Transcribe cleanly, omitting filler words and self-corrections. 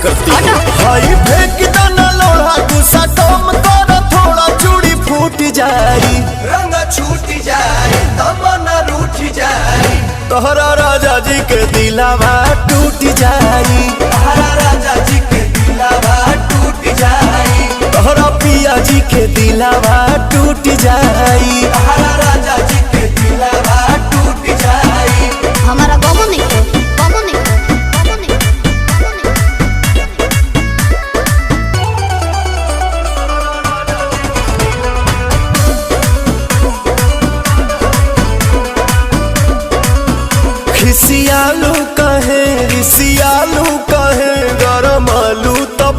करती है। हाई फेंक दाना लोढ़ा गुस्सा कम कर थोड़ा चूड़ी फूट जाई रंग छूट जाए तमन्ना रूठ जाए तोहरा राजा जी के दिलावा टूट जाई तोहरा राजा जी के दिलावा टूट जाए तोहरा पिया जी के दिलावा टूट जाई तोहरा राजा जी के दिलावा टूट जाए। हमारा बाबू नहीं बाबू नहीं बाबू नहीं खिसियालू कहे रिसियालू कहे गरम आलू तो